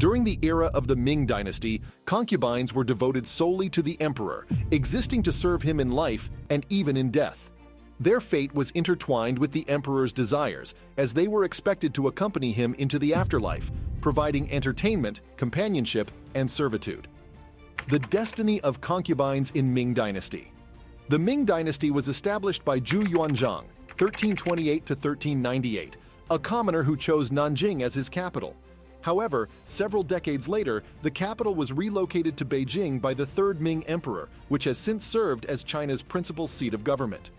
During the era of the Ming Dynasty, concubines were devoted solely to the emperor, existing to serve him in life and even in death. Their fate was intertwined with the emperor's desires, as they were expected to accompany him into the afterlife, providing entertainment, companionship, and servitude. The destiny of concubines in Ming Dynasty. The Ming Dynasty was established by Zhu Yuanzhang, 1328 to 1398, a commoner who chose Nanjing as his capital. However, several decades later, the capital was relocated to Beijing by the third Ming emperor, which has since served as China's principal seat of government.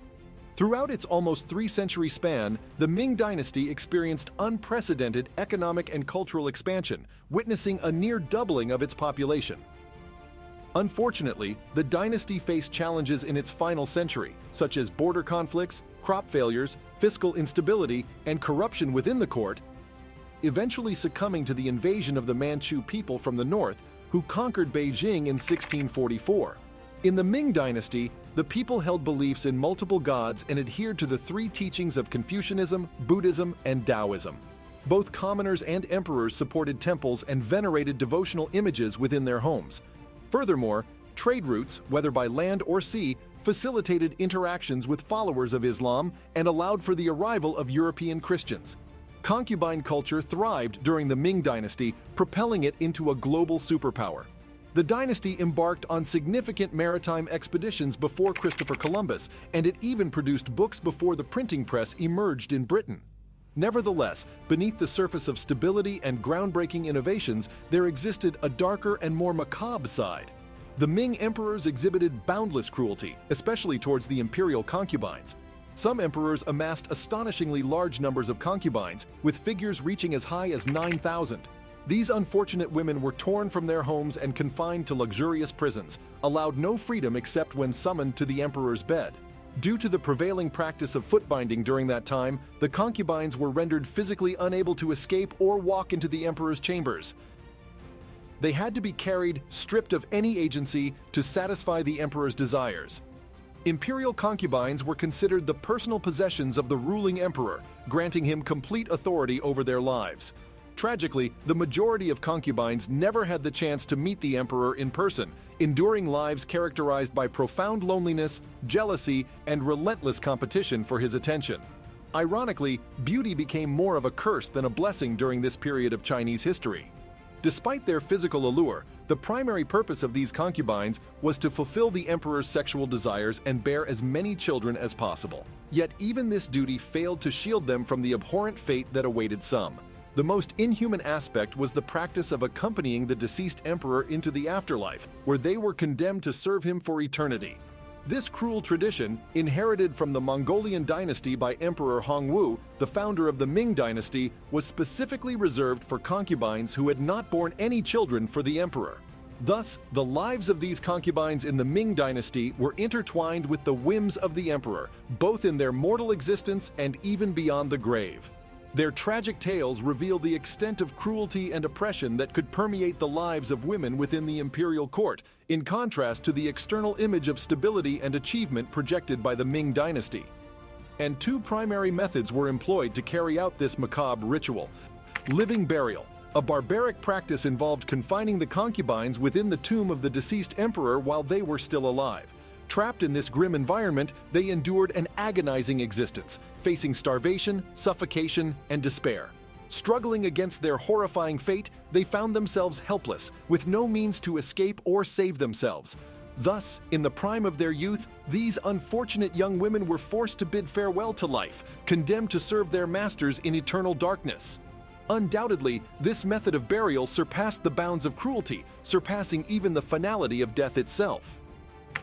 Throughout its almost three-century span, the Ming Dynasty experienced unprecedented economic and cultural expansion, witnessing a near doubling of its population. Unfortunately, the dynasty faced challenges in its final century, such as border conflicts, crop failures, fiscal instability, and corruption within the court, eventually succumbing to the invasion of the Manchu people from the north, who conquered Beijing in 1644. In the Ming Dynasty, the people held beliefs in multiple gods and adhered to the three teachings of Confucianism, Buddhism, and Taoism. Both commoners and emperors supported temples and venerated devotional images within their homes. Furthermore, trade routes, whether by land or sea, facilitated interactions with followers of Islam and allowed for the arrival of European Christians. Concubine culture thrived during the Ming Dynasty, propelling it into a global superpower. The dynasty embarked on significant maritime expeditions before Christopher Columbus, and it even produced books before the printing press emerged in Britain. Nevertheless, beneath the surface of stability and groundbreaking innovations, there existed a darker and more macabre side. The Ming emperors exhibited boundless cruelty, especially towards the imperial concubines. Some emperors amassed astonishingly large numbers of concubines, with figures reaching as high as 9,000. These unfortunate women were torn from their homes and confined to luxurious prisons, allowed no freedom except when summoned to the emperor's bed. Due to the prevailing practice of foot-binding during that time, the concubines were rendered physically unable to escape or walk into the emperor's chambers. They had to be carried, stripped of any agency, to satisfy the emperor's desires. Imperial concubines were considered the personal possessions of the ruling emperor, granting him complete authority over their lives. Tragically, the majority of concubines never had the chance to meet the emperor in person, enduring lives characterized by profound loneliness, jealousy, and relentless competition for his attention. Ironically, beauty became more of a curse than a blessing during this period of Chinese history. Despite their physical allure, the primary purpose of these concubines was to fulfill the emperor's sexual desires and bear as many children as possible. Yet even this duty failed to shield them from the abhorrent fate that awaited some. The most inhuman aspect was the practice of accompanying the deceased emperor into the afterlife, where they were condemned to serve him for eternity. This cruel tradition, inherited from the Mongolian dynasty by Emperor Hongwu, the founder of the Ming Dynasty, was specifically reserved for concubines who had not borne any children for the emperor. Thus, the lives of these concubines in the Ming Dynasty were intertwined with the whims of the emperor, both in their mortal existence and even beyond the grave. Their tragic tales reveal the extent of cruelty and oppression that could permeate the lives of women within the imperial court, in contrast to the external image of stability and achievement projected by the Ming Dynasty. And two primary methods were employed to carry out this macabre ritual. Living burial. A barbaric practice involved confining the concubines within the tomb of the deceased emperor while they were still alive. Trapped in this grim environment, they endured an agonizing existence, facing starvation, suffocation, and despair. Struggling against their horrifying fate, they found themselves helpless, with no means to escape or save themselves. Thus, in the prime of their youth, these unfortunate young women were forced to bid farewell to life, condemned to serve their masters in eternal darkness. Undoubtedly, this method of burial surpassed the bounds of cruelty, surpassing even the finality of death itself.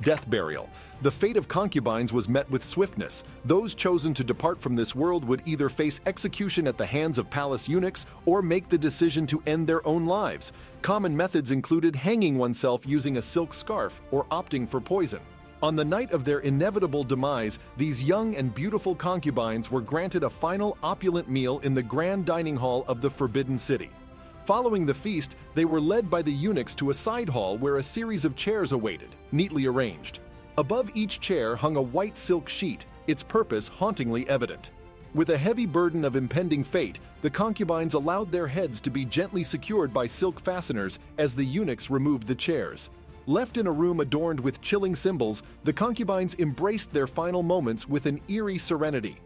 Death burial. The fate of concubines was met with swiftness. Those chosen to depart from this world would either face execution at the hands of palace eunuchs or make the decision to end their own lives. Common methods included hanging oneself using a silk scarf or opting for poison. On the night of their inevitable demise, these young and beautiful concubines were granted a final opulent meal in the grand dining hall of the Forbidden City. Following the feast, they were led by the eunuchs to a side hall where a series of chairs awaited, neatly arranged. Above each chair hung a white silk sheet, its purpose hauntingly evident. With a heavy burden of impending fate, the concubines allowed their heads to be gently secured by silk fasteners as the eunuchs removed the chairs. Left in a room adorned with chilling symbols, the concubines embraced their final moments with an eerie serenity.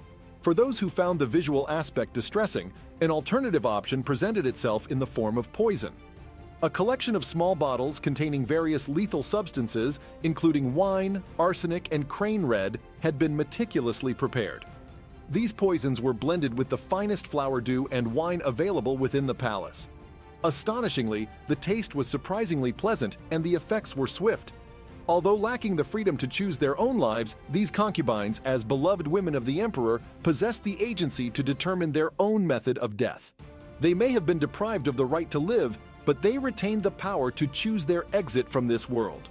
For those who found the visual aspect distressing, an alternative option presented itself in the form of poison. A collection of small bottles containing various lethal substances, including wine, arsenic, and crane red, had been meticulously prepared. These poisons were blended with the finest flower dew and wine available within the palace. Astonishingly, the taste was surprisingly pleasant and the effects were swift. Although lacking the freedom to choose their own lives, these concubines, as beloved women of the emperor, possessed the agency to determine their own method of death. They may have been deprived of the right to live, but they retained the power to choose their exit from this world.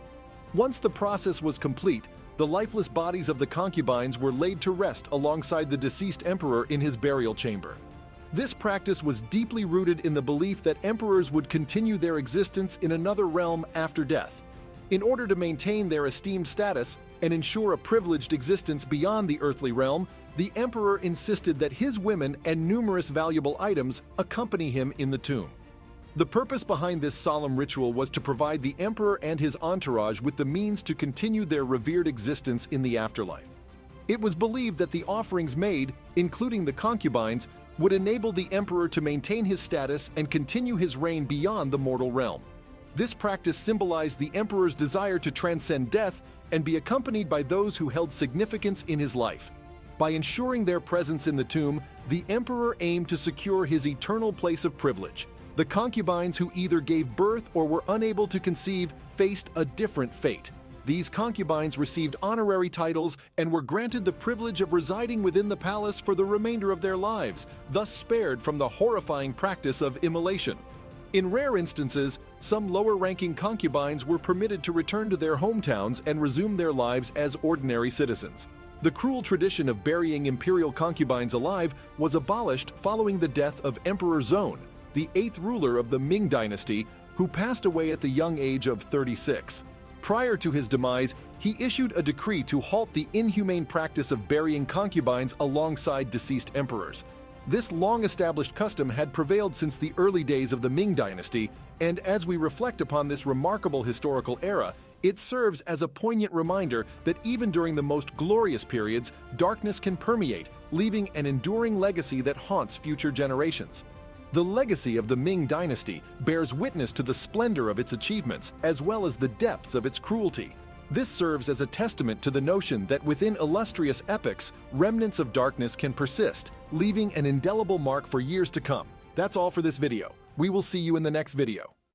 Once the process was complete, the lifeless bodies of the concubines were laid to rest alongside the deceased emperor in his burial chamber. This practice was deeply rooted in the belief that emperors would continue their existence in another realm after death. In order to maintain their esteemed status and ensure a privileged existence beyond the earthly realm, the emperor insisted that his women and numerous valuable items accompany him in the tomb. The purpose behind this solemn ritual was to provide the emperor and his entourage with the means to continue their revered existence in the afterlife. It was believed that the offerings made, including the concubines, would enable the emperor to maintain his status and continue his reign beyond the mortal realm. This practice symbolized the emperor's desire to transcend death and be accompanied by those who held significance in his life. By ensuring their presence in the tomb, the emperor aimed to secure his eternal place of privilege. The concubines who either gave birth or were unable to conceive faced a different fate. These concubines received honorary titles and were granted the privilege of residing within the palace for the remainder of their lives, thus spared from the horrifying practice of immolation. In rare instances, some lower-ranking concubines were permitted to return to their hometowns and resume their lives as ordinary citizens. The cruel tradition of burying imperial concubines alive was abolished following the death of Emperor Zhou, the 8th ruler of the Ming Dynasty, who passed away at the young age of 36. Prior to his demise, he issued a decree to halt the inhumane practice of burying concubines alongside deceased emperors. This long-established custom had prevailed since the early days of the Ming Dynasty, and as we reflect upon this remarkable historical era, it serves as a poignant reminder that even during the most glorious periods, darkness can permeate, leaving an enduring legacy that haunts future generations. The legacy of the Ming Dynasty bears witness to the splendor of its achievements as well as the depths of its cruelty. This serves as a testament to the notion that within illustrious epochs, remnants of darkness can persist, leaving an indelible mark for years to come. That's all for this video. We will see you in the next video.